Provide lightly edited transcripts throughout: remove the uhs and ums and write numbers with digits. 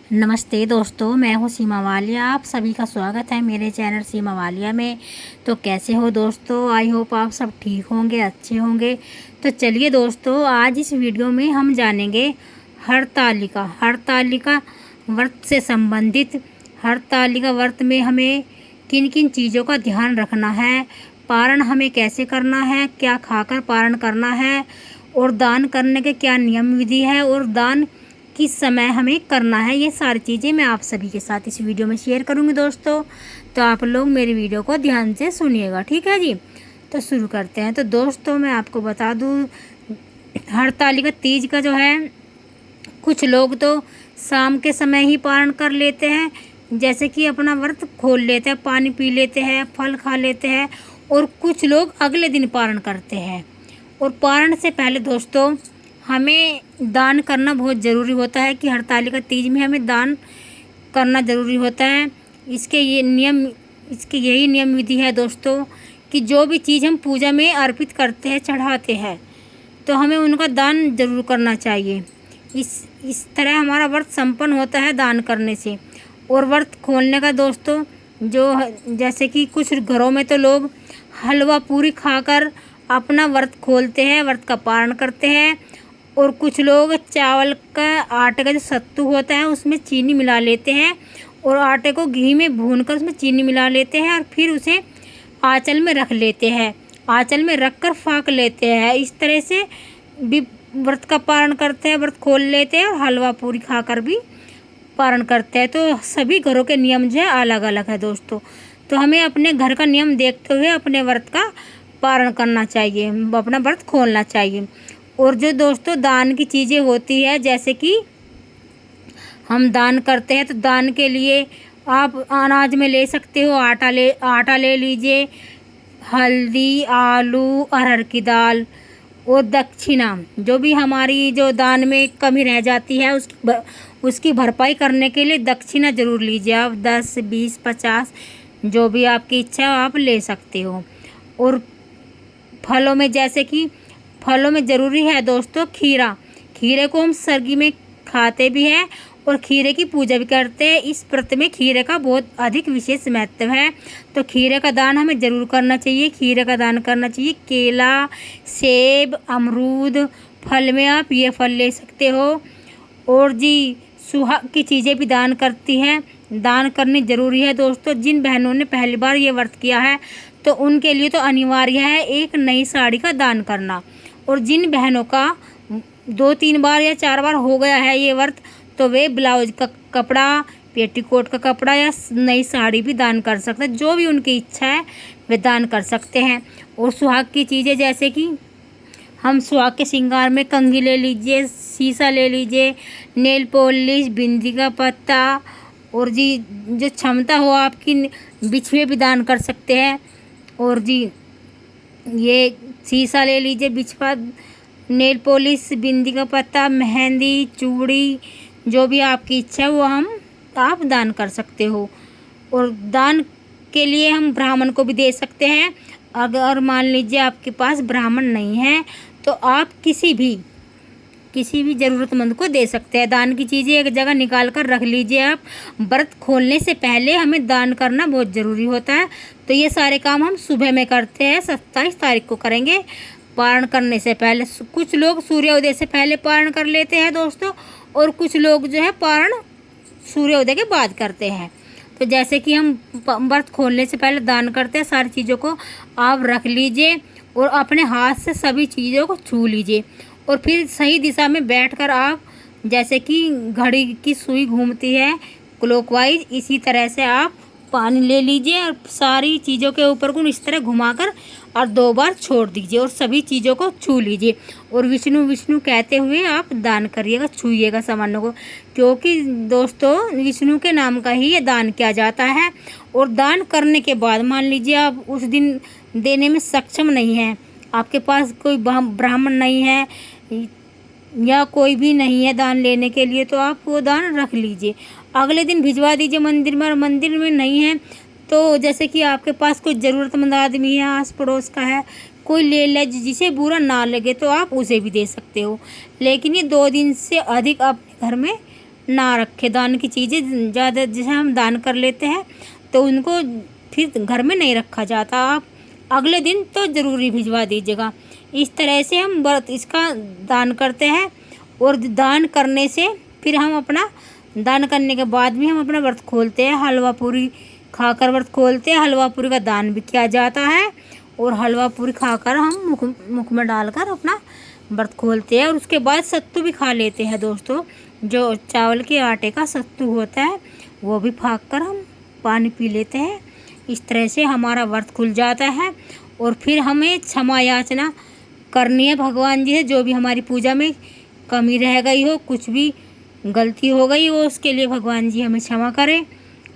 नमस्ते दोस्तों, मैं हूँ सीमा वालिया। आप सभी का स्वागत है मेरे चैनल सीमा वालिया में। तो कैसे हो दोस्तों? आई होप आप सब ठीक होंगे, अच्छे होंगे। तो चलिए दोस्तों, आज इस वीडियो में हम जानेंगे हरतालिका व्रत से संबंधित। हरतालिका व्रत में हमें किन किन चीज़ों का ध्यान रखना है, पारण हमें कैसे करना है, क्या खाकर पारण करना है, और दान करने के क्या नियम विधि है, और दान किस समय हमें करना है, ये सारी चीज़ें मैं आप सभी के साथ इस वीडियो में शेयर करूंगी दोस्तों। तो आप लोग मेरी वीडियो को ध्यान से सुनिएगा, ठीक है जी। तो शुरू करते हैं। तो दोस्तों, मैं आपको बता दूं, हरतालिका तीज का जो है, कुछ लोग तो शाम के समय ही पारण कर लेते हैं, जैसे कि अपना व्रत खोल लेते हैं, पानी पी लेते हैं, फल खा लेते हैं, और कुछ लोग अगले दिन पारण करते हैं। और पारण से पहले दोस्तों, हमें दान करना बहुत ज़रूरी होता है कि हरतालिका तीज में हमें दान करना ज़रूरी होता है। इसके यही नियम विधि है दोस्तों, कि जो भी चीज़ हम पूजा में अर्पित करते हैं, चढ़ाते हैं, तो हमें उनका दान ज़रूर करना चाहिए। इस तरह हमारा व्रत संपन्न होता है दान करने से। और व्रत खोलने का दोस्तों, जैसे कि कुछ घरों में तो लोग हलवा पूरी खाकर अपना व्रत खोलते हैं, व्रत का पारण करते हैं। और कुछ लोग चावल का आटे का जो सत्तू होता है उसमें चीनी मिला लेते हैं, और आटे को घी में भूनकर उसमें चीनी मिला लेते हैं, और फिर उसे आंचल में रख लेते हैं, आंचल में रख कर फाँक लेते हैं। इस तरह से भी व्रत का पारण करते हैं, व्रत खोल लेते हैं, और हलवा पूरी खाकर भी पारण करते हैं। तो सभी घरों के नियम जो है अलग अलग है दोस्तों। तो हमें अपने घर का नियम देखते हुए अपने व्रत का पारण करना चाहिए, अपना व्रत खोलना चाहिए। और जो दोस्तों दान की चीज़ें होती है, जैसे कि हम दान करते हैं, तो दान के लिए आप अनाज में ले सकते हो, आटा ले लीजिए, हल्दी, आलू, अरहर की दाल, और दक्षिणा, जो भी हमारी जो दान में कमी रह जाती है उसकी भरपाई करने के लिए दक्षिणा ज़रूर लीजिए। आप 10, 20, 50 जो भी आपकी इच्छा आप ले सकते हो। और फलों में, जैसे कि फलों में ज़रूरी है दोस्तों खीरे को हम सर्गी में खाते भी हैं, और खीरे की पूजा भी करते हैं। इस व्रत में खीरे का बहुत अधिक विशेष महत्व है, तो खीरे का दान हमें ज़रूर करना चाहिए। खीरे का दान करना चाहिए। केला, सेब, अमरूद, फल में आप ये फल ले सकते हो। और जी, सुहाग की चीज़ें भी दान करती हैं, दान करनी ज़रूरी है दोस्तों। जिन बहनों ने पहली बार ये व्रत किया है, तो उनके लिए तो अनिवार्य है एक नई साड़ी का दान करना। और जिन बहनों का 2-3 बार या 4 बार हो गया है ये व्रत, तो वे ब्लाउज का कपड़ा, पेटीकोट का कपड़ा या नई साड़ी भी दान कर सकते हैं। जो भी उनकी इच्छा है वे दान कर सकते हैं। और सुहाग की चीज़ें, जैसे कि हम सुहाग के श्रृंगार में कंघी ले लीजिए, शीशा ले लीजिए, नेल पॉलिश, बिंदी का पत्ता, और जी जो क्षमता हो आपकी, बिछुए भी दान कर सकते हैं। और जी ये शीशा ले लीजिए, बिछुआ, नेल पॉलिश, बिंदी का पत्ता, मेहंदी, चूड़ी, जो भी आपकी इच्छा है वो आप दान कर सकते हो। और दान के लिए हम ब्राह्मण को भी दे सकते हैं। अगर मान लीजिए आपके पास ब्राह्मण नहीं है, तो आप किसी भी ज़रूरतमंद को दे सकते हैं। दान की चीज़ें एक जगह निकाल कर रख लीजिए आप। व्रत खोलने से पहले हमें दान करना बहुत ज़रूरी होता है। तो ये सारे काम हम सुबह में करते हैं, 27 तारीख को करेंगे पारण करने से पहले। कुछ लोग सूर्योदय से पहले पारण कर लेते हैं दोस्तों, और कुछ लोग जो है पारण सूर्योदय के बाद करते हैं। तो जैसे कि हम व्रत खोलने से पहले दान करते हैं, सारी चीज़ों को आप रख लीजिए, और अपने हाथ से सभी चीज़ों को छू लीजिए। और फिर सही दिशा में बैठकर आप, जैसे कि घड़ी की सुई घूमती है क्लॉकवाइज, इसी तरह से आप पानी ले लीजिए, और सारी चीज़ों के ऊपर को इस तरह घुमाकर और 2 बार छोड़ दीजिए, और सभी चीज़ों को छू लीजिए। और विष्णु विष्णु कहते हुए आप दान करिएगा, छूइएगा सामानों को, क्योंकि दोस्तों विष्णु के नाम का ही ये दान किया जाता है। और दान करने के बाद मान लीजिए आप उस दिन देने में सक्षम नहीं हैं, आपके पास कोई ब्राह्मण नहीं है या कोई भी नहीं है दान लेने के लिए, तो आप वो दान रख लीजिए, अगले दिन भिजवा दीजिए मंदिर में। और मंदिर में नहीं है तो जैसे कि आपके पास कोई ज़रूरतमंद आदमी है, आस पड़ोस का है, कोई ले ले जिसे बुरा ना लगे, तो आप उसे भी दे सकते हो। लेकिन ये 2 दिन से अधिक अपने घर में ना रखे। दान की चीज़ें ज़्यादा जैसे हम दान कर लेते हैं तो उनको फिर घर में नहीं रखा जाता। आप अगले दिन तो ज़रूरी भिजवा दीजिएगा। इस तरह से हम व्रत इसका दान करते हैं। और दान करने से फिर हम अपना दान करने के बाद भी हम अपना व्रत खोलते हैं। हलवा पूरी खाकर व्रत खोलते हैं। हलवा पूरी का दान भी किया जाता है और हलवा पूरी खाकर हम मुख में डालकर अपना व्रत खोलते हैं। और उसके बाद सत्तू भी खा लेते हैं दोस्तों। जो चावल के आटे का सत्तू होता है वो भी फाँक कर हम पानी पी लेते हैं। इस तरह से हमारा व्रत खुल जाता है। और फिर हमें क्षमा याचना करनी है भगवान जी से। जो भी हमारी पूजा में कमी रह गई हो, कुछ भी गलती हो गई हो, उसके लिए भगवान जी हमें क्षमा करें।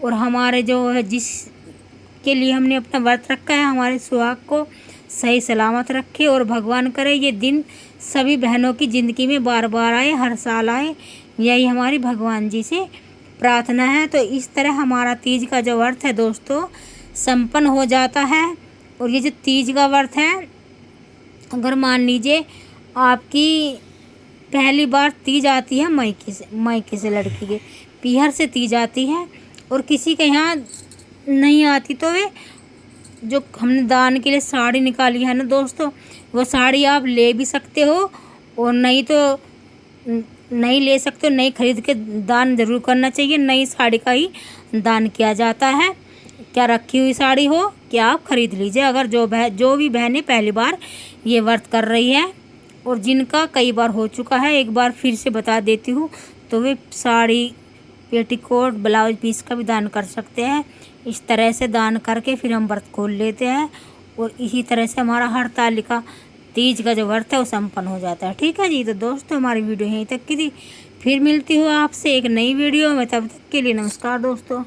और हमारे जो है जिसके लिए हमने अपना व्रत रखा है, हमारे सुहाग को सही सलामत रखे। और भगवान करे ये दिन सभी बहनों की ज़िंदगी में बार बार आए, हर साल आए, यही हमारी भगवान जी से प्रार्थना है। तो इस तरह हमारा तीज का जो व्रत है दोस्तों संपन्न हो जाता है। और ये जो तीज का व्रत है, अगर मान लीजिए आपकी पहली बार तीज आती है मायके से लड़की के पीहर से तीज आती है और किसी के यहाँ नहीं आती, तो वे जो हमने दान के लिए साड़ी निकाली है ना दोस्तों, वो साड़ी आप ले भी सकते हो और नहीं तो नहीं ले सकते हो। नई खरीद के दान ज़रूर करना चाहिए। नई साड़ी का ही दान किया जाता है। क्या रखी हुई साड़ी हो क्या आप खरीद लीजिए। अगर जो भी बहनें पहली बार ये व्रत कर रही है और जिनका कई बार हो चुका है, एक बार फिर से बता देती हूँ, तो वे साड़ी, पेटीकोट, ब्लाउज पीस का भी दान कर सकते हैं। इस तरह से दान करके फिर हम व्रत खोल लेते हैं और इसी तरह से हमारा हरतालिका तीज का जो व्रत है वो संपन्न हो जाता है। ठीक है जी। तो दोस्तों हमारी वीडियो यहीं तक की थी। फिर मिलती हूँ आपसे एक नई वीडियो में। तब तक के लिए नमस्कार दोस्तों।